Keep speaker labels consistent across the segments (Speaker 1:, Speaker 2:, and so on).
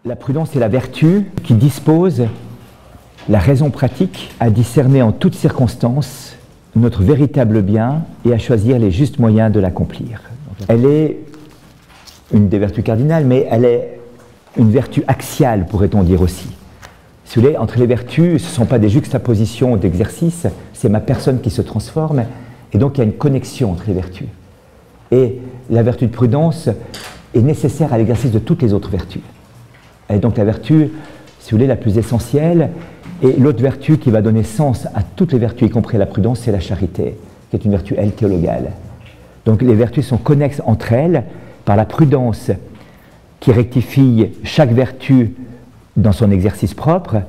Speaker 1: La prudence est la vertu qui dispose la raison pratique à discerner en toutes circonstances notre véritable bien et à choisir les justes moyens de l'accomplir. Elle est une des vertus cardinales, mais elle est une vertu axiale, pourrait-on dire aussi. Si vous voulez, entre les vertus, ce ne sont pas des juxtapositions d'exercices, c'est ma personne qui se transforme, et donc il y a une connexion entre les vertus. Et la vertu de prudence est nécessaire à l'exercice de toutes les autres vertus. Elle est donc la vertu, si vous voulez, la plus essentielle, et l'autre vertu qui va donner sens à toutes les vertus, y compris la prudence, c'est la charité, qui est une vertu, elle, théologale. Donc les vertus sont connexes entre elles par la prudence qui rectifie chaque vertu dans son exercice propre,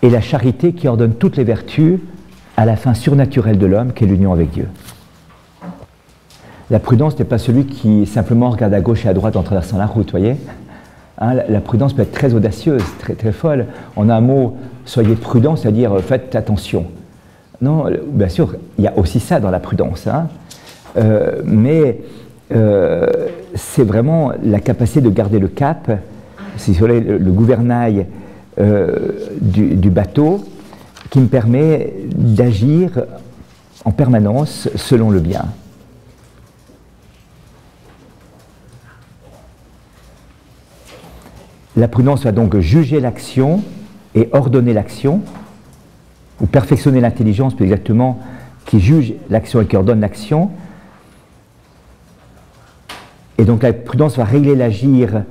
Speaker 1: et la charité qui ordonne toutes les vertus à la fin surnaturelle de l'homme, qui est l'union avec Dieu. La prudence n'est pas celui qui simplement regarde à gauche et à droite en traversant la route, voyez. Hein, la prudence peut être très audacieuse, très, très folle. On a un mot, soyez prudent, c'est-à-dire faites attention. Non, bien sûr, il y a aussi ça dans la prudence, hein. Mais c'est vraiment la capacité de garder le cap, c'est le gouvernail du bateau qui me permet d'agir en permanence selon le bien. La prudence va donc juger l'action et ordonner l'action, ou perfectionner l'intelligence, plus exactement, qui juge l'action et qui ordonne l'action. Et donc la prudence va régler l'agir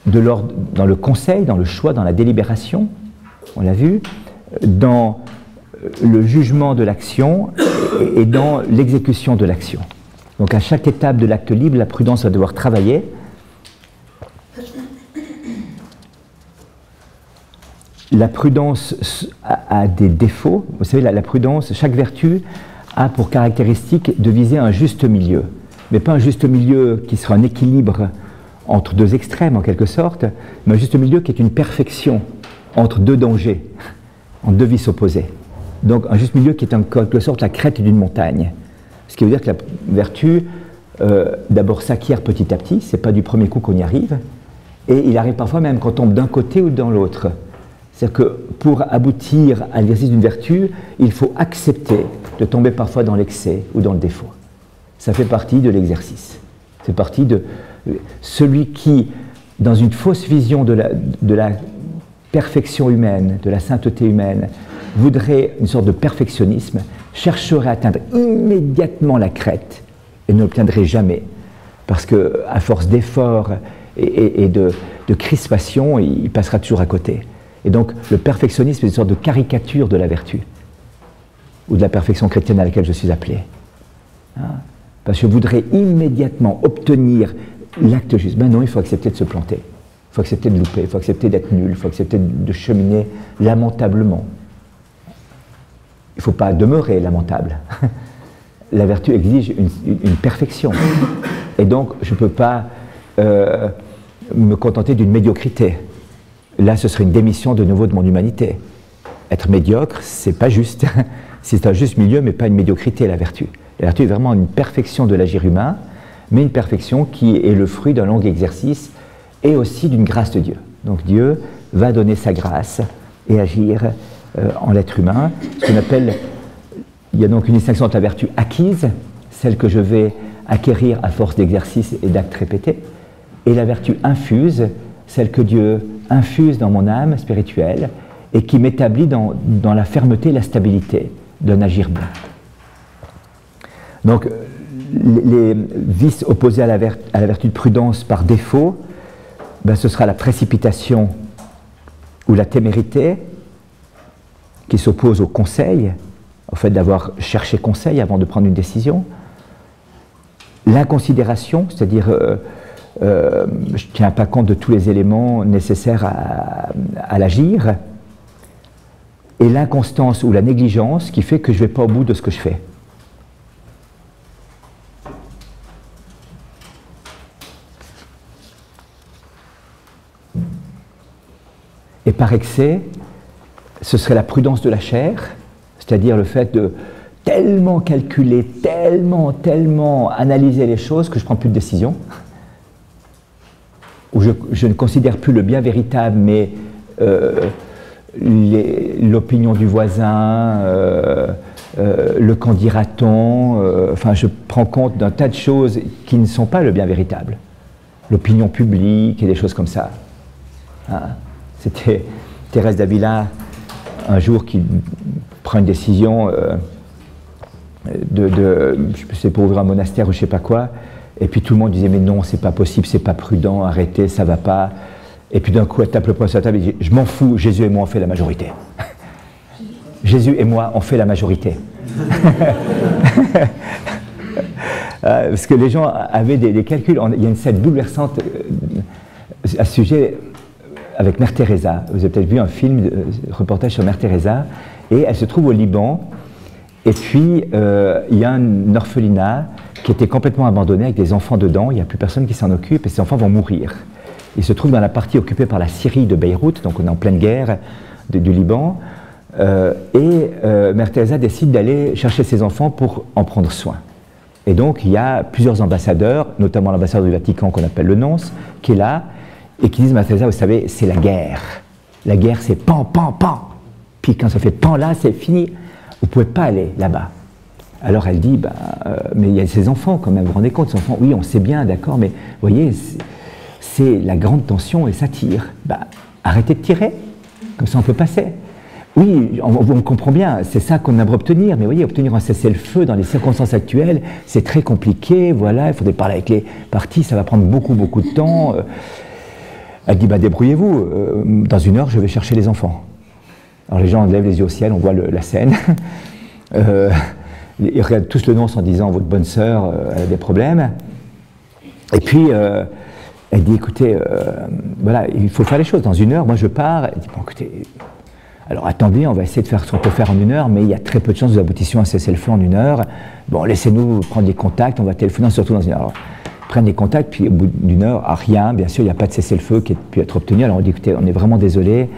Speaker 1: dans le conseil, dans le choix, dans la délibération, on l'a vu, dans le jugement de l'action et dans l'exécution de l'action. Donc à chaque étape de l'acte libre, la prudence va devoir travailler. La prudence a des défauts. Vous savez, la prudence, chaque vertu a pour caractéristique de viser un juste milieu. Mais pas un juste milieu qui sera un équilibre entre deux extrêmes en quelque sorte, mais un juste milieu qui est une perfection entre deux dangers, entre deux vices opposés. Donc un juste milieu qui est en quelque sorte la crête d'une montagne. Ce qui veut dire que la vertu, d'abord s'acquiert petit à petit, c'est pas du premier coup qu'on y arrive, et il arrive parfois même qu'on tombe d'un côté ou dans l'autre. C'est-à-dire que pour aboutir à l'exercice d'une vertu, il faut accepter de tomber parfois dans l'excès ou dans le défaut. Ça fait partie de l'exercice. C'est partie de celui qui, dans une fausse vision de la perfection humaine, de la sainteté humaine, voudrait une sorte de perfectionnisme, chercherait à atteindre immédiatement la crête et ne l'obtiendrait jamais. Parce qu'à force d'efforts et de crispation, il passera toujours à côté. Et donc le perfectionnisme est une sorte de caricature de la vertu, ou de la perfection chrétienne à laquelle je suis appelé. Hein? Parce que je voudrais immédiatement obtenir l'acte juste. Ben non, il faut accepter de se planter, il faut accepter de louper, il faut accepter d'être nul, il faut accepter de cheminer lamentablement. Il ne faut pas demeurer lamentable. La vertu exige une perfection. Et donc je ne peux pas me contenter d'une médiocrité. Là, ce serait une démission de nouveau de mon humanité. Être médiocre, c'est pas juste. C'est un juste milieu, mais pas une médiocrité, la vertu. La vertu est vraiment une perfection de l'agir humain, mais une perfection qui est le fruit d'un long exercice et aussi d'une grâce de Dieu. Donc Dieu va donner sa grâce et agir en l'être humain. Ce qu'on appelle, il y a donc une distinction entre la vertu acquise, celle que je vais acquérir à force d'exercice et d'actes répétés, et la vertu infuse, celle que Dieu infuse dans mon âme spirituelle et qui m'établit dans la fermeté et la stabilité d'un agir bon. Donc, les vices opposés à la vertu de prudence par défaut, ben, ce sera la précipitation ou la témérité qui s'oppose au conseil, au fait d'avoir cherché conseil avant de prendre une décision, l'inconsidération, c'est-à-dire je ne tiens pas compte de tous les éléments nécessaires à l'agir, et l'inconstance ou la négligence qui fait que je ne vais pas au bout de ce que je fais. Et par excès, ce serait la prudence de la chair, c'est-à-dire le fait de tellement calculer, tellement analyser les choses que je ne prends plus de décision. où je ne considère plus le bien véritable, mais l'opinion du voisin, le qu'en dira-t-on, enfin je prends compte d'un tas de choses qui ne sont pas le bien véritable. L'opinion publique et des choses comme ça. Hein. C'était Thérèse d'Avila, un jour, qui prend une décision je sais pas, c'est pour ouvrir un monastère ou je sais pas quoi, et puis tout le monde disait mais non, c'est pas possible, c'est pas prudent, arrêtez, ça va pas. Et puis d'un coup, elle tape le poing sur la table et dit je m'en fous, Jésus et moi on fait la majorité. Jésus et moi on fait la majorité. Parce que les gens avaient des calculs. Il y a une scène bouleversante à ce sujet avec Mère Teresa. Vous avez peut-être vu un film, reportage sur Mère Teresa, et elle se trouve au Liban, et puis il y a un orphelinat qui était complètement abandonné avec des enfants dedans, il n'y a plus personne qui s'en occupe, et ces enfants vont mourir. Il se trouve dans la partie occupée par la Syrie de Beyrouth, donc on est en pleine guerre du Liban, et Mère Teresa décide d'aller chercher ses enfants pour en prendre soin. Et donc il y a plusieurs ambassadeurs, notamment l'ambassadeur du Vatican qu'on appelle le nonce, qui est là, et qui disent, Mère Teresa, vous savez, c'est la guerre. La guerre, c'est pan, pan, pan. Puis quand ça fait pan là, c'est fini. Vous ne pouvez pas aller là-bas. Alors elle dit, mais il y a ces enfants quand même, vous vous rendez compte, ces enfants, oui, on sait bien, d'accord, mais vous voyez, c'est la grande tension et ça tire. Arrêtez de tirer, comme ça on peut passer. Oui, on comprend bien, c'est ça qu'on aimerait obtenir, mais vous voyez, obtenir un cessez-le-feu dans les circonstances actuelles, c'est très compliqué, voilà, il faudrait parler avec les partis, ça va prendre beaucoup, beaucoup de temps. Elle dit, débrouillez-vous, dans 1 heure, je vais chercher les enfants. Alors les gens lèvent les yeux au ciel, on voit la scène. Ils regardent tous le nonce en disant, votre bonne sœur, elle a des problèmes. Et puis, elle dit, écoutez, voilà, il faut faire les choses, dans 1 heure, moi je pars. Elle dit, bon, écoutez, alors attendez, on va essayer de faire ce qu'on peut faire en 1 heure, mais il y a très peu de chances que nous aboutissions à un cessez-le-feu en 1 heure. Bon, laissez-nous prendre des contacts, on va téléphoner, surtout dans 1 heure. Alors, prennent des contacts, puis au bout d'1 heure, rien, bien sûr, il n'y a pas de cessez-le-feu qui a pu être obtenu. Alors on dit, écoutez, on est vraiment désolé,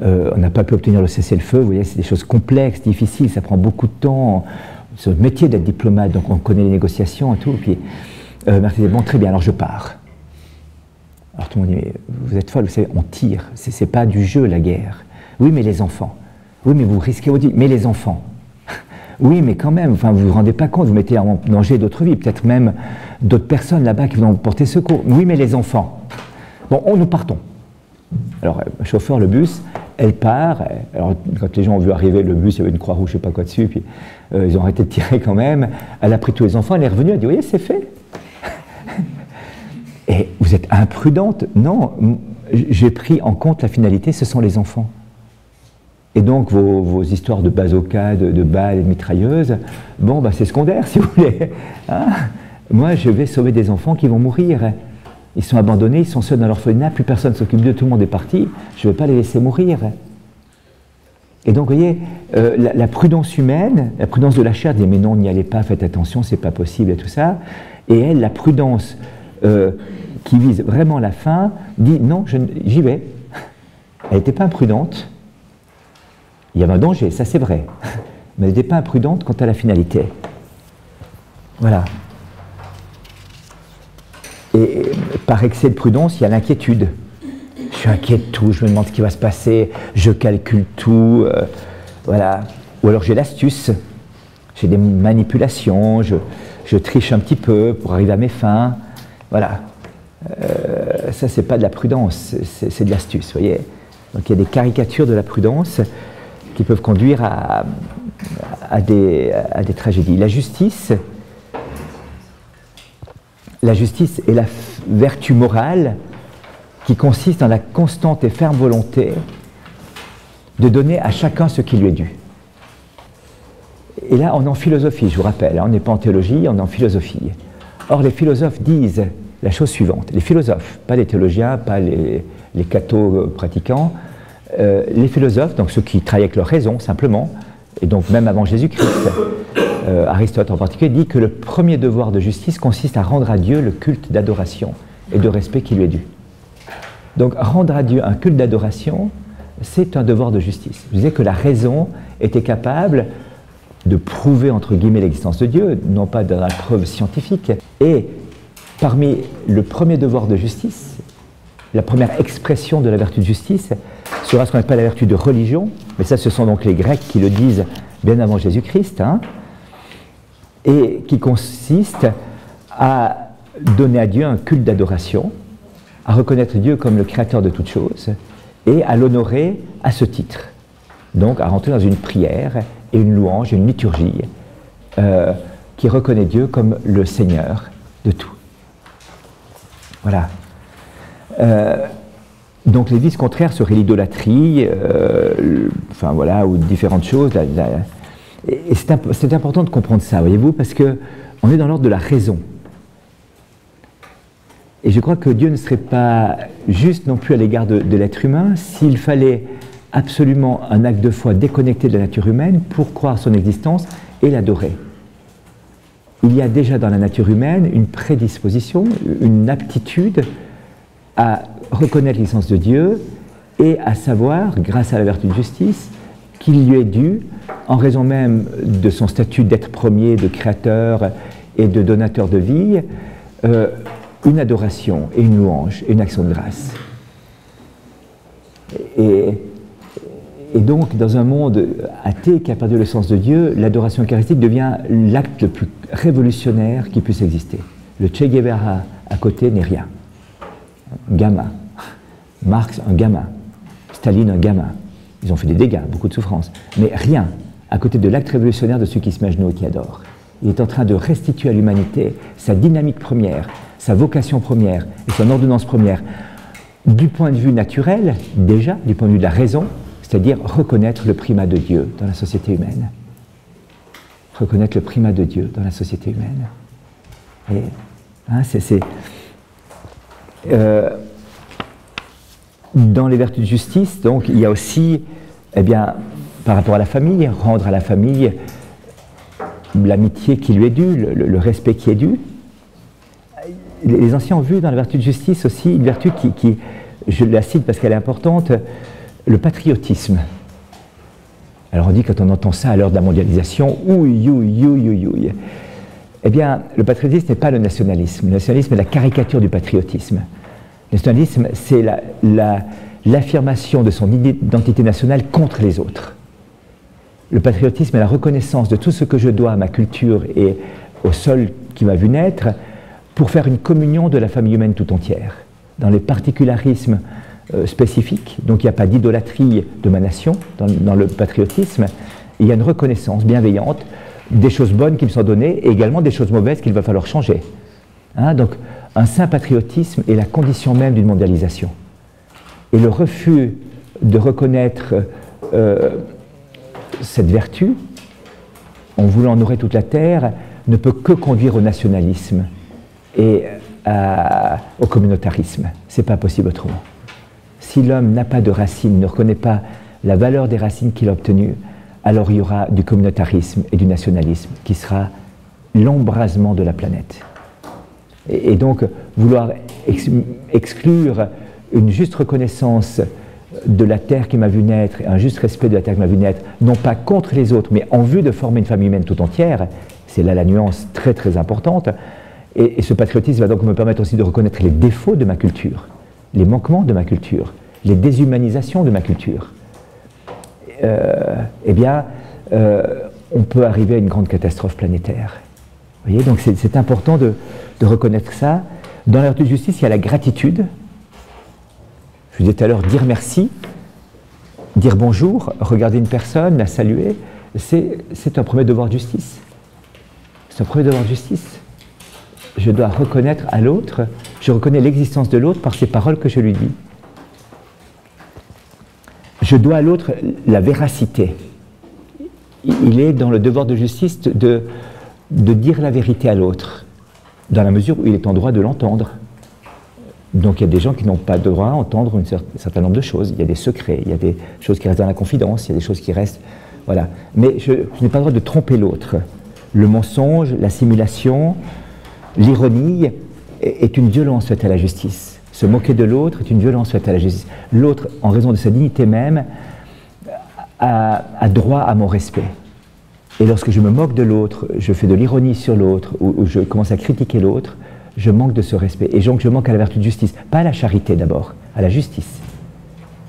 Speaker 1: on n'a pas pu obtenir le cessez-le-feu, vous voyez, c'est des choses complexes, difficiles, ça prend beaucoup de temps. C'est notre métier d'être diplomate, donc on connaît les négociations et tout. Puis Marthe dit, bon, très bien, alors je pars. Alors tout le monde dit, mais vous êtes folle, vous savez, on tire, c'est pas du jeu la guerre. Oui, mais les enfants. Oui, mais vous risquez votre vie. Mais les enfants. Oui, mais quand même, enfin, vous vous rendez pas compte, vous mettez en danger d'autres vies, peut-être même d'autres personnes là-bas qui vont vous porter secours. Oui, mais les enfants. Bon, nous partons. Alors, le chauffeur, le bus, elle part. Alors, quand les gens ont vu arriver le bus, il y avait une croix rouge, je ne sais pas quoi dessus, puis ils ont arrêté de tirer quand même. Elle a pris tous les enfants, elle est revenue, elle dit, oui, c'est fait. Et vous êtes imprudente. Non, j'ai pris en compte la finalité, ce sont les enfants. Et donc vos histoires de bazooka, de balles et de mitrailleuses, bon, c'est secondaire si vous voulez. Hein, moi, je vais sauver des enfants qui vont mourir. Ils sont abandonnés, ils sont seuls dans l'orphelinat, plus personne ne s'occupe d'eux, tout le monde est parti. Je ne vais pas les laisser mourir. Et donc, vous voyez, la prudence humaine, la prudence de la chair dit, mais non, n'y allez pas, faites attention, c'est pas possible et tout ça. Et elle, la prudence qui vise vraiment la fin, dit, non, j'y vais. Elle n'était pas imprudente. Il y avait un danger, ça c'est vrai, mais elle n'était pas imprudente quant à la finalité. Voilà. Et par excès de prudence, il y a l'inquiétude. Je suis inquiet de tout, je me demande ce qui va se passer, je calcule tout, voilà. Ou alors j'ai l'astuce, j'ai des manipulations, je triche un petit peu pour arriver à mes fins. Voilà. Ça, c'est pas de la prudence, c'est de l'astuce, vous voyez. Donc il y a des caricatures de la prudence qui peuvent conduire à des tragédies. La justice est la vertu morale qui consiste dans la constante et ferme volonté de donner à chacun ce qui lui est dû. Et là, on est en philosophie, je vous rappelle, on n'est pas en théologie, on est en philosophie. Or, les philosophes disent la chose suivante, les philosophes, pas les théologiens, pas les cathos pratiquants, les philosophes, donc ceux qui travaillent avec leur raison simplement, et donc même avant Jésus-Christ, Aristote en particulier, dit que le premier devoir de justice consiste à rendre à Dieu le culte d'adoration et de respect qui lui est dû. Donc rendre à Dieu un culte d'adoration, c'est un devoir de justice. Je disais que la raison était capable de prouver entre guillemets l'existence de Dieu, non pas dans la preuve scientifique, et parmi le premier devoir de justice, la première expression de la vertu de justice sera ce qu'on appelle la vertu de religion, mais ça ce sont donc les Grecs qui le disent bien avant Jésus-Christ, hein, et qui consiste à donner à Dieu un culte d'adoration, à reconnaître Dieu comme le créateur de toutes choses, et à l'honorer à ce titre. Donc à rentrer dans une prière et une louange, une liturgie, qui reconnaît Dieu comme le Seigneur de tout. Voilà. Donc les vices contraires seraient l'idolâtrie, enfin voilà, ou différentes choses. Et c'est important de comprendre ça, voyez-vous, parce qu'on est dans l'ordre de la raison. Et je crois que Dieu ne serait pas juste non plus à l'égard de l'être humain s'il fallait absolument un acte de foi déconnecté de la nature humaine pour croire son existence et l'adorer. Il y a déjà dans la nature humaine une prédisposition, une aptitude à reconnaître l'existence de Dieu et à savoir, grâce à la vertu de justice, qu'il lui est dû, en raison même de son statut d'être premier, de créateur et de donateur de vie, une adoration et une louange et une action de grâce. Et donc, dans un monde athée qui a perdu le sens de Dieu, l'adoration eucharistique devient l'acte le plus révolutionnaire qui puisse exister. Le Che Guevara à côté n'est rien. Un gamin. Marx, un gamin. Staline, un gamin. Ils ont fait des dégâts, beaucoup de souffrances. Mais rien à côté de l'acte révolutionnaire de ceux qui se mettent à genoux et qui adorent. Il est en train de restituer à l'humanité sa dynamique première, sa vocation première et son ordonnance première, du point de vue naturel, déjà, du point de vue de la raison, c'est-à-dire reconnaître le primat de Dieu dans la société humaine. Reconnaître le primat de Dieu dans la société humaine. Et, hein, dans les vertus de justice, donc, il y a aussi, eh bien, par rapport à la famille, rendre à la famille l'amitié qui lui est due, le respect qui est dû. Les anciens ont vu dans la vertu de justice aussi une vertu qui je la cite parce qu'elle est importante, le patriotisme. Alors on dit quand on entend ça à l'heure de la mondialisation, ouïe, ouïe, ouïe, ouïe. Eh bien, le patriotisme n'est pas le nationalisme. Le nationalisme est la caricature du patriotisme. Le nationalisme, c'est l'affirmation de son identité nationale contre les autres. Le patriotisme est la reconnaissance de tout ce que je dois à ma culture et au sol qui m'a vu naître pour faire une communion de la famille humaine tout entière. Dans les particularismes spécifiques, donc il n'y a pas d'idolâtrie de ma nation dans le patriotisme, il y a une reconnaissance bienveillante des choses bonnes qui me sont données et également des choses mauvaises qu'il va falloir changer. Hein, donc un saint patriotisme est la condition même d'une mondialisation. Et le refus de reconnaître cette vertu, en voulant honorer toute la terre, ne peut que conduire au nationalisme et au communautarisme. Ce n'est pas possible autrement. Si l'homme n'a pas de racines, ne reconnaît pas la valeur des racines qu'il a obtenues, alors il y aura du communautarisme et du nationalisme qui sera l'embrasement de la planète. Et donc, vouloir exclure une juste reconnaissance de la terre qui m'a vu naître, et un juste respect de la terre qui m'a vu naître, non pas contre les autres, mais en vue de former une famille humaine tout entière, c'est là la nuance très très importante, et ce patriotisme va donc me permettre aussi de reconnaître les défauts de ma culture, les manquements de ma culture, les déshumanisations de ma culture. Eh bien, on peut arriver à une grande catastrophe planétaire. Vous voyez, donc c'est important de reconnaître ça. Dans la vertu de justice, il y a la gratitude. Je vous disais tout à l'heure, dire merci, dire bonjour, regarder une personne, la saluer, c'est un premier devoir de justice. C'est un premier devoir de justice. Je dois reconnaître à l'autre, je reconnais l'existence de l'autre par ces paroles que je lui dis. Je dois à l'autre la véracité. Il est dans le devoir de justice de dire la vérité à l'autre, dans la mesure où il est en droit de l'entendre. Donc il y a des gens qui n'ont pas de droit à entendre un certain nombre de choses. Il y a des secrets, il y a des choses qui restent dans la confidence, il y a des choses qui restent... Voilà. Mais je n'ai pas le droit de tromper l'autre. Le mensonge, la simulation, l'ironie est une violence faite à la justice. Se moquer de l'autre est une violence faite à la justice. L'autre, en raison de sa dignité même, a droit à mon respect. Et lorsque je me moque de l'autre, je fais de l'ironie sur l'autre, ou je commence à critiquer l'autre, je manque de ce respect. Et donc je manque à la vertu de justice, pas à la charité d'abord. à la justice.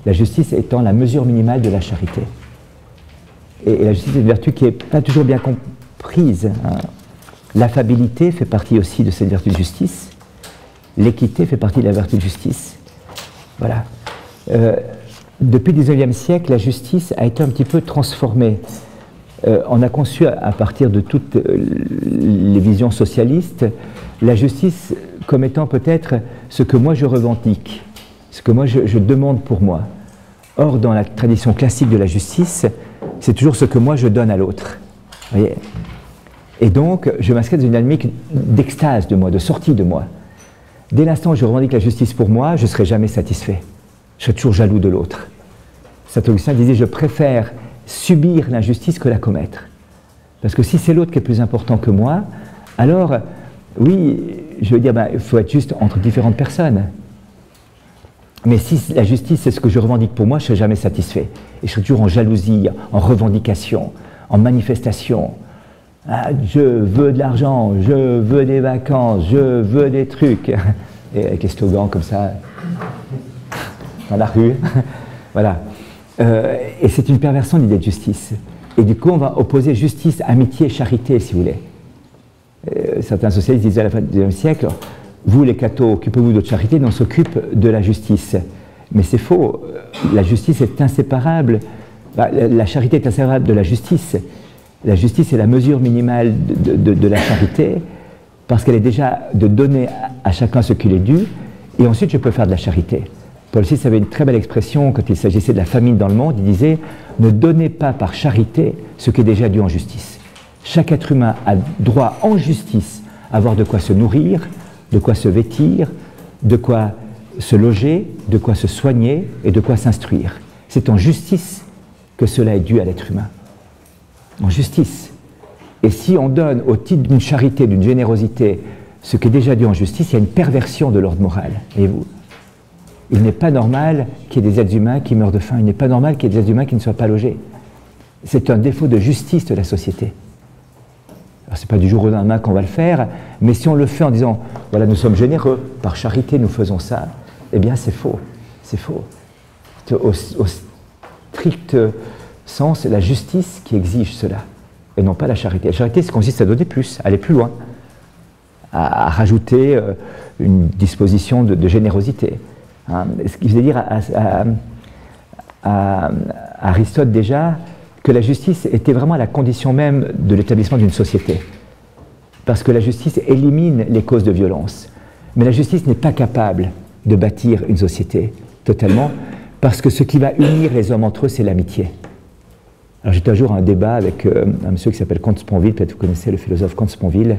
Speaker 1: La justice étant la mesure minimale de la charité. Et la justice est une vertu qui n'est pas toujours bien comprise. Hein. L'affabilité fait partie aussi de cette vertu de justice. L'équité fait partie de la vertu de justice. Voilà. Depuis le XIXe siècle, la justice a été un petit peu transformée. On a conçu, à partir de toutes les visions socialistes, la justice comme étant peut-être ce que moi je revendique, ce que moi je demande pour moi. Or, dans la tradition classique de la justice, c'est toujours ce que moi je donne à l'autre. Voyez ? Et donc, je m'inscris dans une dynamique d'extase de moi, de sortie de moi. Dès l'instant où je revendique la justice pour moi, je ne serai jamais satisfait. Je serai toujours jaloux de l'autre. Saint Augustin disait, je préfère subir l'injustice que la commettre. Parce que si c'est l'autre qui est plus important que moi, alors, oui, je veux dire, il faut être juste entre différentes personnes. Mais si la justice, c'est ce que je revendique pour moi, je ne serai jamais satisfait. Et je serai toujours en jalousie, en revendication, en manifestation. Ah, je veux de l'argent, je veux des vacances, je veux des trucs. Et avec les slogans comme ça, dans la rue. Voilà. Et c'est une perversion de l'idée de justice. Et du coup, on va opposer justice, amitié, charité, si vous voulez. Certains socialistes disaient à la fin du XIXe siècle, vous les cathos, occupez-vous de votre charité, mais on s'occupe de la justice. Mais c'est faux. La justice est inséparable. La charité est inséparable de la justice. La justice est la mesure minimale de la charité, parce qu'elle est déjà de donner à chacun ce qu'il est dû, et ensuite je peux faire de la charité. Paul VI avait une très belle expression quand il s'agissait de la famine dans le monde, il disait « Ne donnez pas par charité ce qui est déjà dû en justice ». Chaque être humain a droit en justice à avoir de quoi se nourrir, de quoi se vêtir, de quoi se loger, de quoi se soigner et de quoi s'instruire. C'est en justice que cela est dû à l'être humain. En justice. Et si on donne au titre d'une charité, d'une générosité, ce qui est déjà dû en justice, il y a une perversion de l'ordre moral. Voyez-vous ? Il n'est pas normal qu'il y ait des êtres humains qui meurent de faim. Il n'est pas normal qu'il y ait des êtres humains qui ne soient pas logés. C'est un défaut de justice de la société. Alors, ce n'est pas du jour au lendemain qu'on va le faire, mais si on le fait en disant, voilà, nous sommes généreux, par charité nous faisons ça, eh bien c'est faux. C'est faux. Au strict sens, la justice qui exige cela, et non pas la charité. La charité, ça consiste à donner plus, à aller plus loin, à rajouter une disposition de générosité. Hein. Ce qui veut dire à Aristote déjà que la justice était vraiment la condition même de l'établissement d'une société. Parce que la justice élimine les causes de violence. Mais la justice n'est pas capable de bâtir une société totalement, parce que ce qui va unir les hommes entre eux, c'est l'amitié. Alors j'étais un jour à un débat avec un monsieur qui s'appelle Comte Sponville, peut-être vous connaissez le philosophe Comte Sponville,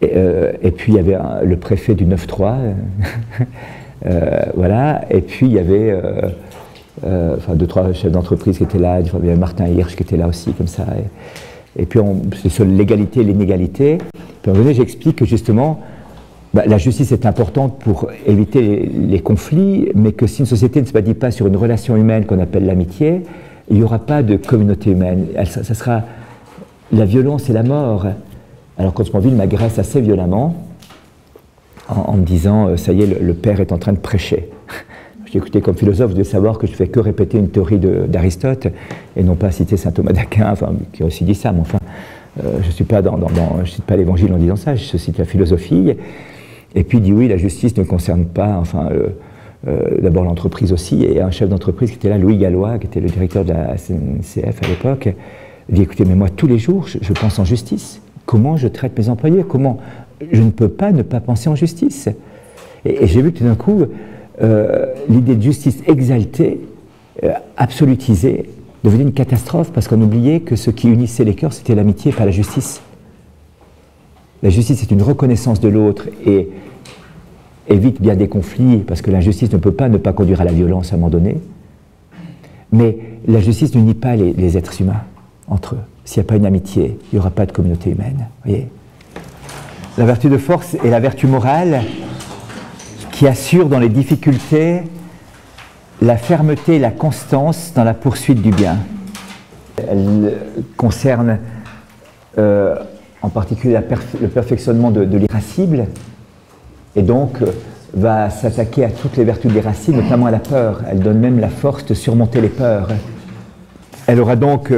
Speaker 1: et puis il y avait le préfet du 9-3, voilà, et puis il y avait enfin, 2-3 chefs d'entreprise qui étaient là, il y avait Martin Hirsch qui était là aussi, comme ça, et puis c'est sur l'égalité et l'inégalité. Puis à un moment donné, j'explique que justement, la justice est importante pour éviter les conflits, mais que si une société ne se bâtit pas sur une relation humaine qu'on appelle l'amitié, il n'y aura pas de communauté humaine. Ça sera la violence et la mort. Alors Comte Sponville m'agresse assez violemment en me disant ça y est, le père est en train de prêcher. Je dis écoutez, comme philosophe, vous devez savoir que je ne fais que répéter une théorie d'Aristote et non pas citer saint Thomas d'Aquin, enfin, qui a aussi dit ça, mais enfin, je ne suis pas je cite pas l'évangile en disant ça, je cite la philosophie. Et puis il dit oui, la justice ne concerne pas, enfin, d'abord l'entreprise aussi, et un chef d'entreprise qui était là, Louis Gallois, qui était le directeur de la SNCF à l'époque, dit écoutez, mais moi tous les jours, je pense en justice. Comment je traite mes employés? Comment je ne peux pas ne pas penser en justice? Et j'ai vu que tout d'un coup, l'idée de justice exaltée, absolutisée, devenait une catastrophe parce qu'on oubliait que ce qui unissait les cœurs, c'était l'amitié et pas la justice. La justice est une reconnaissance de l'autre et évite bien des conflits, parce que l'injustice ne peut pas ne pas conduire à la violence à un moment donné. Mais la justice n'unit pas les êtres humains entre eux. S'il n'y a pas une amitié, il n'y aura pas de communauté humaine. Voyez. La vertu de force est la vertu morale qui assure dans les difficultés la fermeté et la constance dans la poursuite du bien. Elle concerne en particulier le perfectionnement de l'irascible, et donc va s'attaquer à toutes les vertus des racines, notamment à la peur. Elle donne même la force de surmonter les peurs. Elle aura donc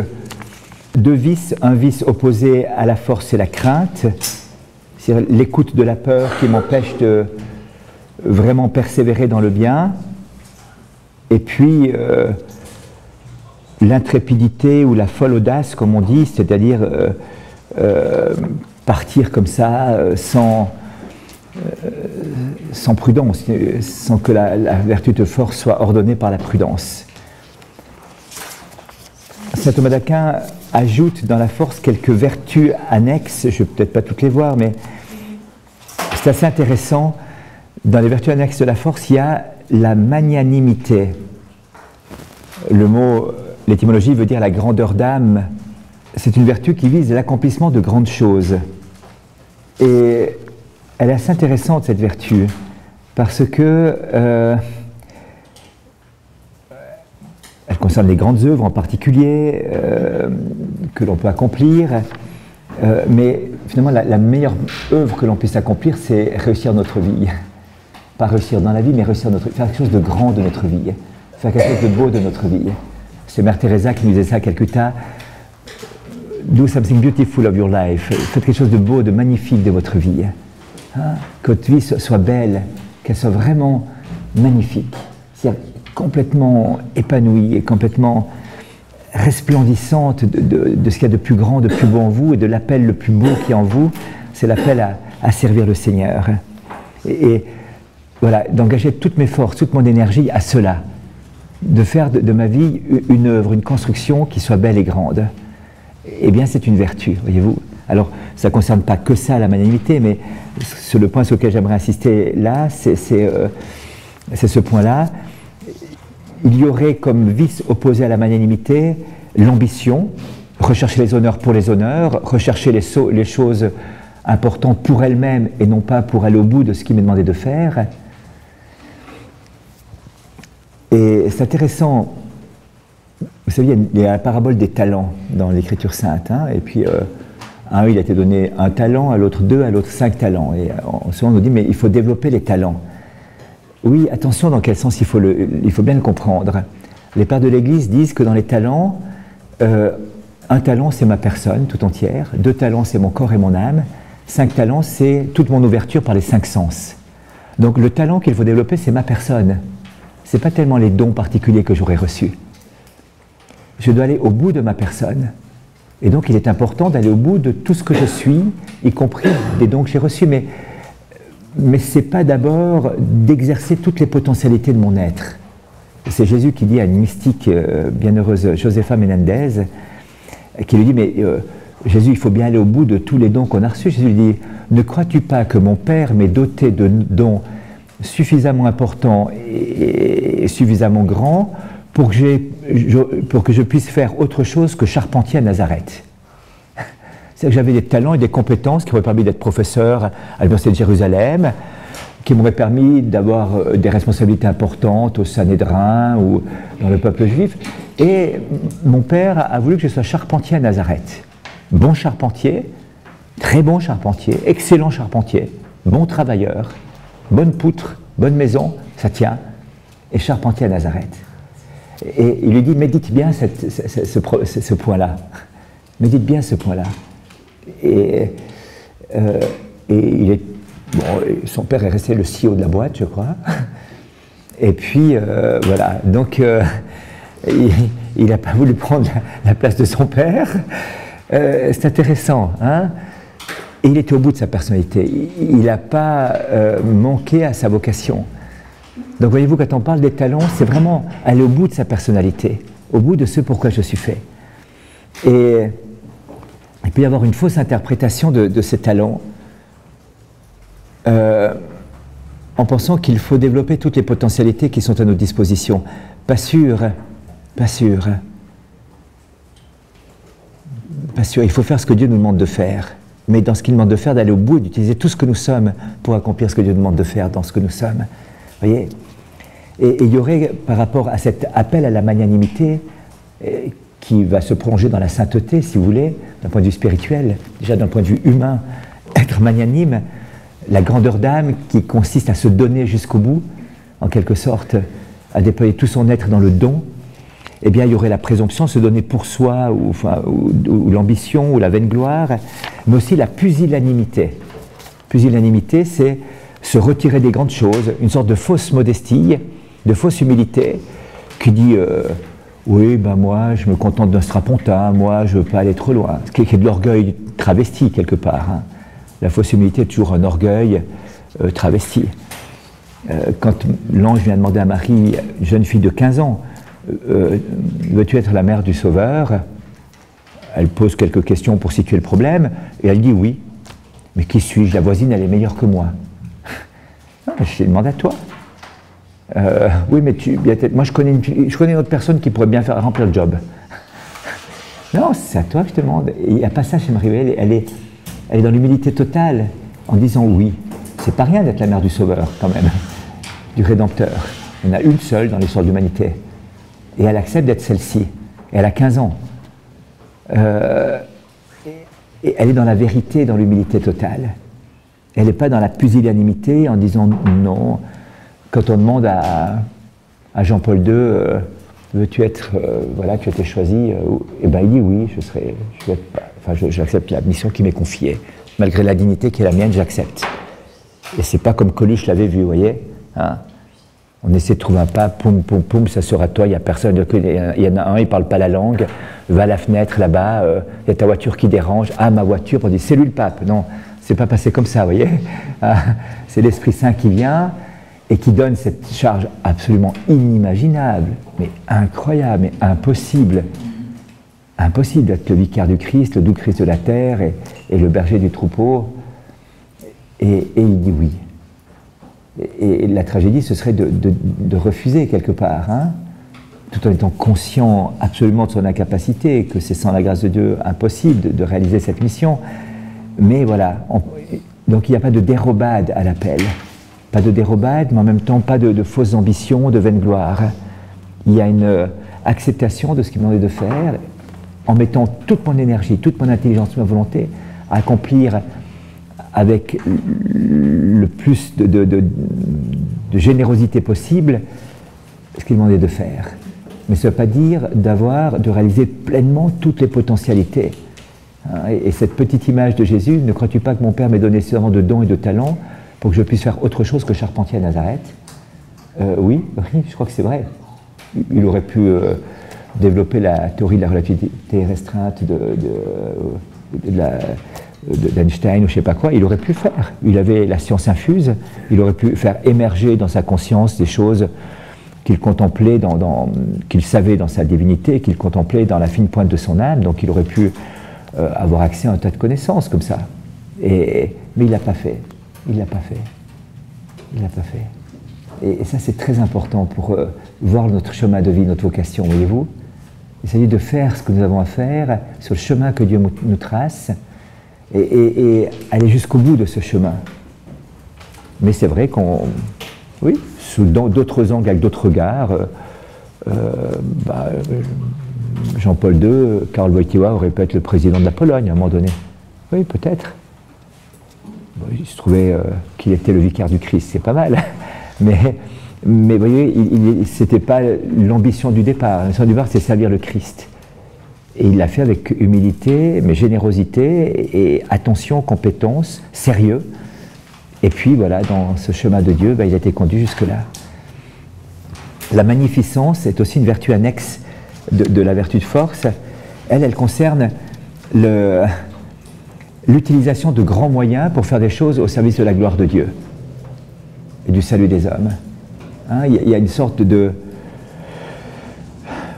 Speaker 1: deux vices, un vice opposé à la force, c'est la crainte, c'est l'écoute de la peur qui m'empêche de vraiment persévérer dans le bien, et puis l'intrépidité ou la folle audace, comme on dit, c'est-à-dire partir comme ça sans prudence, sans que la vertu de force soit ordonnée par la prudence. Saint Thomas d'Aquin ajoute dans la force quelques vertus annexes, je ne vais peut-être pas toutes les voir, mais c'est assez intéressant. Dans les vertus annexes de la force, il y a la magnanimité. Le mot, l'étymologie veut dire la grandeur d'âme. C'est une vertu qui vise l'accomplissement de grandes choses. Et elle est assez intéressante, cette vertu, parce que elle concerne les grandes œuvres en particulier que l'on peut accomplir, mais finalement la meilleure œuvre que l'on puisse accomplir, c'est réussir notre vie. Pas réussir dans la vie, mais réussir notre vie, faire quelque chose de grand de notre vie, faire quelque chose de beau de notre vie. C'est Mère Teresa qui nous disait ça à Calcutta. Do something beautiful of your life. Faites quelque chose de beau, de magnifique de votre vie. Hein? Que votre vie soit belle, qu'elle soit vraiment magnifique. C'est-à-dire complètement épanouie et complètement resplendissante de ce qu'il y a de plus grand, de plus beau en vous, et de l'appel le plus beau qui est en vous, c'est l'appel à servir le Seigneur. Et voilà, d'engager toutes mes forces, toute mon énergie à cela, de faire de ma vie une œuvre, une construction qui soit belle et grande. Eh bien, c'est une vertu, voyez-vous. Alors, ça ne concerne pas que ça, la magnanimité, mais sur le point sur lequel j'aimerais insister là, c'est ce point-là. Il y aurait comme vice opposé à la magnanimité l'ambition, rechercher les honneurs pour les honneurs, rechercher les choses importantes pour elles-mêmes et non pas pour aller au bout de ce qui m'est demandé de faire. Et c'est intéressant, vous savez, il y a la parabole des talents dans l'Écriture sainte, hein, et puis à un il a été donné un talent, à l'autre 2, à l'autre 5 talents. Et souvent on nous dit, mais il faut développer les talents. Oui, attention dans quel sens il faut bien le comprendre. Les pères de l'Église disent que dans les talents, un talent c'est ma personne tout entière, 2 talents c'est mon corps et mon âme, 5 talents c'est toute mon ouverture par les 5 sens. Donc le talent qu'il faut développer c'est ma personne. Ce n'est pas tellement les dons particuliers que j'aurais reçus. Je dois aller au bout de ma personne. Et donc il est important d'aller au bout de tout ce que je suis, y compris des dons que j'ai reçus. Mais ce n'est pas d'abord d'exercer toutes les potentialités de mon être. C'est Jésus qui dit à une mystique bienheureuse, Josefa Menendez, qui lui dit, mais Jésus, il faut bien aller au bout de tous les dons qu'on a reçus. Jésus lui dit, ne crois-tu pas que mon Père m'ait doté de dons suffisamment importants et suffisamment grands pour que je puisse faire autre chose que charpentier à Nazareth. C'est que j'avais des talents et des compétences qui m'auraient permis d'être professeur à l'Université de Jérusalem, qui m'auraient permis d'avoir des responsabilités importantes au Sanhédrin ou dans le peuple juif. Et mon père a voulu que je sois charpentier à Nazareth. Bon charpentier, très bon charpentier, excellent charpentier, bon travailleur, bonne poutre, bonne maison, ça tient, et charpentier à Nazareth. Et il lui dit, médite bien ce point-là. Médite bien ce point-là. Et il est, bon, son père est resté le CEO de la boîte, je crois. Et puis, voilà. Donc, il n'a pas voulu prendre la place de son père. C'est intéressant, hein? Et il était au bout de sa personnalité. Il n'a pas manqué à sa vocation. Donc voyez-vous, quand on parle des talents, c'est vraiment aller au bout de sa personnalité, au bout de ce pourquoi je suis fait. Et il peut y avoir une fausse interprétation de ces talents en pensant qu'il faut développer toutes les potentialités qui sont à notre disposition. Pas sûr, pas sûr. Pas sûr, il faut faire ce que Dieu nous demande de faire. Mais dans ce qu'il demande de faire, d'aller au bout, d'utiliser tout ce que nous sommes pour accomplir ce que Dieu demande de faire dans ce que nous sommes. Voyez, et il y aurait, par rapport à cet appel à la magnanimité, qui va se prolonger dans la sainteté, si vous voulez, d'un point de vue spirituel, déjà d'un point de vue humain, être magnanime, la grandeur d'âme qui consiste à se donner jusqu'au bout, en quelque sorte, à déployer tout son être dans le don, eh bien, il y aurait la présomption de se donner pour soi, ou l'ambition, ou la vaine gloire, mais aussi la pusillanimité. Pusillanimité, c'est se retirer des grandes choses, une sorte de fausse modestie, de fausse humilité, qui dit oui, ben moi, je me contente d'un strapontin, moi, je ne veux pas aller trop loin. Ce qui est de l'orgueil travesti, quelque part. Hein. La fausse humilité est toujours un orgueil travesti. Quand l'ange vient demander à Marie, une jeune fille de 15 ans, veux-tu être la mère du Sauveur? Elle pose quelques questions pour situer le problème, et elle dit oui. Mais qui suis-je? La voisine, elle est meilleure que moi. Non, je te demande à toi. Oui, mais moi je connais une autre personne qui pourrait bien remplir le job. Non, c'est à toi que je te demande. Et il n'y a pas ça chez Marie. Elle est dans l'humilité totale, en disant oui. C'est pas rien d'être la mère du Sauveur, quand même, du Rédempteur. Il y en a une seule dans l'histoire de l'humanité. Et elle accepte d'être celle-ci. Et elle a 15 ans. Et elle est dans la vérité, dans l'humilité totale. Elle n'est pas dans la pusillanimité en disant non. Quand on demande à Jean-Paul II, veux-tu être, voilà, tu as été choisi, et ben il dit oui, j'accepte la mission qui m'est confiée. Malgré la dignité qui est la mienne, j'accepte. Et c'est pas comme Coluche l'avait vu, vous voyez, hein. On essaie de trouver un pas, poum, poum, poum, ça sera toi, il n'y a personne, il y en a un, il ne parle pas la langue, va à la fenêtre là-bas, il y a ta voiture qui dérange, ah ma voiture, on dit c'est lui le pape, non, c'est pas passé comme ça, vous voyez, c'est l'Esprit Saint qui vient et qui donne cette charge absolument inimaginable, mais incroyable, mais impossible d'être le vicaire du Christ, le doux Christ de la terre et le berger du troupeau, et il dit oui. Et la tragédie, ce serait de refuser quelque part, hein, tout en étant conscient absolument de son incapacité, que c'est sans la grâce de Dieu impossible de réaliser cette mission. Mais voilà, donc il n'y a pas de dérobade à l'appel. Pas de dérobade, mais en même temps pas de fausses ambitions, de vaine gloire. Il y a une acceptation de ce qu'il m'a demandé de faire, en mettant toute mon énergie, toute mon intelligence, ma volonté, à accomplir avec le plus de générosité possible ce qu'il demandait de faire. Mais ça ne veut pas dire de réaliser pleinement toutes les potentialités. Et cette petite image de Jésus, ne crois-tu pas que mon Père m'ait donné suffisamment de dons et de talents pour que je puisse faire autre chose que charpentier à Nazareth? Oui, je crois que c'est vrai. Il aurait pu développer la théorie de la relativité restreinte d'Einstein ou je ne sais pas quoi, il aurait pu faire. Il avait la science infuse, il aurait pu faire émerger dans sa conscience des choses qu'il contemplait, qu'il savait dans sa divinité, qu'il contemplait dans la fine pointe de son âme, donc il aurait pu avoir accès à un tas de connaissances comme ça. Mais il ne l'a pas fait. Il ne l'a pas fait. Il ne l'a pas fait. Et ça, c'est très important pour voir notre chemin de vie, notre vocation, voyez-vous. Il s'agit de faire ce que nous avons à faire sur le chemin que Dieu nous trace, et aller jusqu'au bout de ce chemin. Mais c'est vrai oui, sous d'autres angles, avec d'autres regards, Jean-Paul II, Karol Wojtyła aurait pu être le président de la Pologne à un moment donné. Oui, peut-être. Bon, il se trouvait qu'il était le vicaire du Christ, c'est pas mal. Mais vous voyez, c'était pas l'ambition du départ. L'ambition du départ, c'est servir le Christ. Et il l'a fait avec humilité, mais générosité, et attention, compétence, sérieux. Et puis voilà, dans ce chemin de Dieu, il a été conduit jusque-là. La magnificence est aussi une vertu annexe de la vertu de force. Elle concerne l'utilisation de grands moyens pour faire des choses au service de la gloire de Dieu et du salut des hommes. Hein, il y a une sorte de...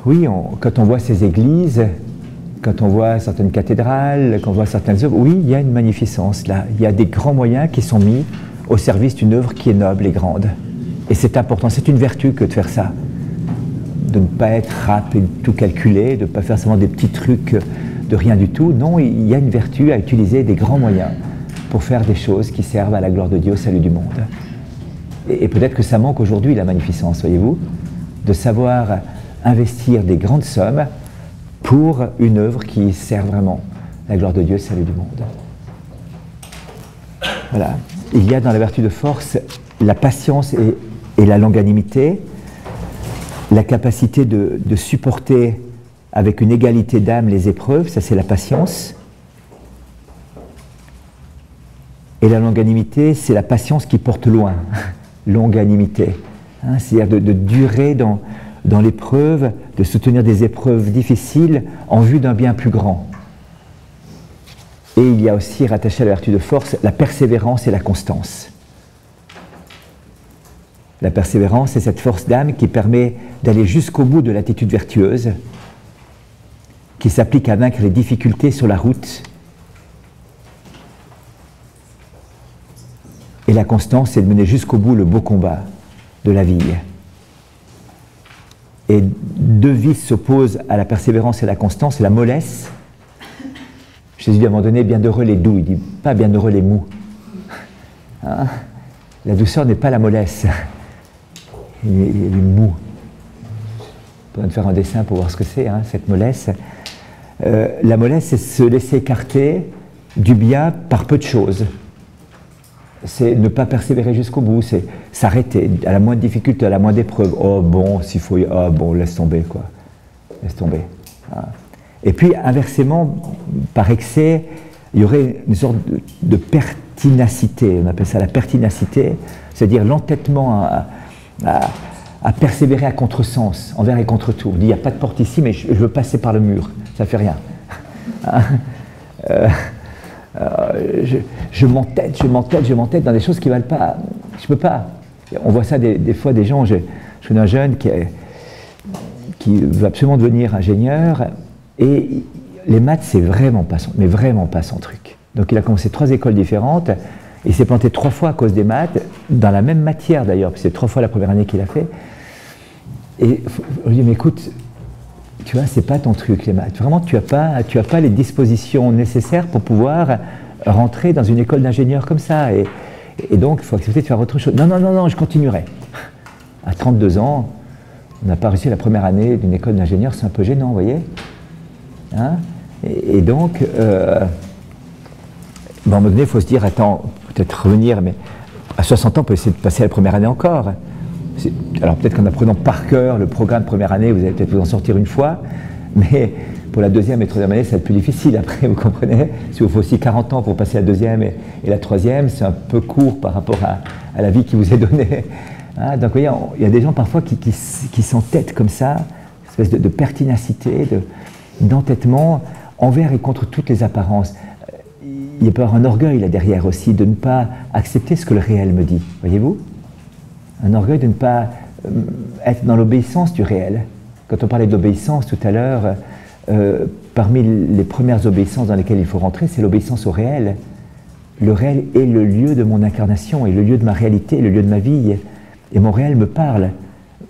Speaker 1: Oui, quand on voit ces églises, quand on voit certaines cathédrales, quand on voit certaines œuvres, oui, il y a une magnificence là. Il y a des grands moyens qui sont mis au service d'une œuvre qui est noble et grande. Et c'est important, c'est une vertu que de faire ça. De ne pas être rap et de tout calculer, de ne pas faire seulement des petits trucs de rien du tout. Non, il y a une vertu à utiliser des grands moyens pour faire des choses qui servent à la gloire de Dieu, au salut du monde. Et peut-être que ça manque aujourd'hui, la magnificence, voyez-vous, de savoir investir des grandes sommes pour une œuvre qui sert vraiment la gloire de Dieu, le salut du monde. Voilà. il y a dans la vertu de force la patience et la longanimité, la capacité de supporter avec une égalité d'âme les épreuves, ça c'est la patience. Et la longanimité, c'est la patience qui porte loin, longanimité. Hein, c'est-à-dire de durer dans l'épreuve, de soutenir des épreuves difficiles en vue d'un bien plus grand. Et il y a aussi, rattaché à la vertu de force, la persévérance et la constance. La persévérance, c'est cette force d'âme qui permet d'aller jusqu'au bout de l'attitude vertueuse, qui s'applique à vaincre les difficultés sur la route. Et la constance, c'est de mener jusqu'au bout le beau combat de la vie. Et deux vices s'opposent à la persévérance et la constance, la mollesse. Jésus dit à un moment donné, bienheureux les doux, il dit pas bienheureux les mous. Hein? La douceur n'est pas la mollesse, il est mou. On peut faire un dessin pour voir ce que c'est, hein, cette mollesse. La mollesse, c'est se laisser écarter du bien par peu de choses. C'est ne pas persévérer jusqu'au bout, c'est s'arrêter à la moindre difficulté, à la moindre épreuve. Oh bon, s'il faut, oh bon, laisse tomber quoi, laisse tomber. Hein. Et puis inversement, par excès, il y aurait une sorte de pertinacité, on appelle ça la pertinacité, c'est-à-dire l'entêtement à persévérer à contresens, envers et contre tout. On dit, il n'y a pas de porte ici, mais je veux passer par le mur, ça ne fait rien. Hein. Je m'entête dans des choses qui ne valent pas. Je ne peux pas. On voit ça des fois, des gens. Je connais un jeune qui veut absolument devenir ingénieur et les maths, c'est vraiment pas son truc. Donc il a commencé 3 écoles différentes et il s'est planté 3 fois à cause des maths, dans la même matière d'ailleurs, parce que c'est 3 fois la première année qu'il a fait. Et on lui dit, mais écoute, tu vois, c'est pas ton truc les maths. Vraiment, tu as pas les dispositions nécessaires pour pouvoir rentrer dans une école d'ingénieur comme ça. Et donc, il faut accepter de faire autre chose. Non, je continuerai. À 32 ans, on n'a pas réussi la première année d'une école d'ingénieur, c'est un peu gênant, vous voyez. Hein? Et donc, à un moment donné, il faut se dire, attends, peut-être revenir, mais à 60 ans, on peut essayer de passer la première année encore. Alors peut-être qu'en apprenant par cœur le programme de première année, vous allez peut-être vous en sortir une fois, mais pour la deuxième et troisième année, ça va être plus difficile après, vous comprenez. Si vous faut aussi 40 ans pour passer la deuxième et la troisième, c'est un peu court par rapport à la vie qui vous est donnée. Hein, donc vous voyez, il y a des gens parfois qui s'entêtent comme ça, une espèce de pertinacité, d'entêtement envers et contre toutes les apparences. Il peut y avoir un orgueil là derrière aussi, de ne pas accepter ce que le réel me dit, voyez-vous. Un orgueil de ne pas être dans l'obéissance du réel. Quand on parlait de l'obéissance tout à l'heure, parmi les premières obéissances dans lesquelles il faut rentrer, c'est l'obéissance au réel. Le réel est le lieu de mon incarnation, et le lieu de ma réalité, le lieu de ma vie. Et mon réel me parle.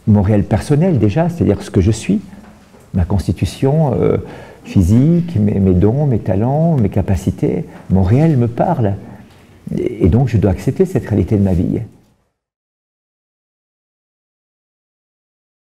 Speaker 1: Mon réel personnel déjà, c'est-à-dire ce que je suis, ma constitution physique, mes dons, mes talents, mes capacités. Mon réel me parle. Et donc je dois accepter cette réalité de ma vie.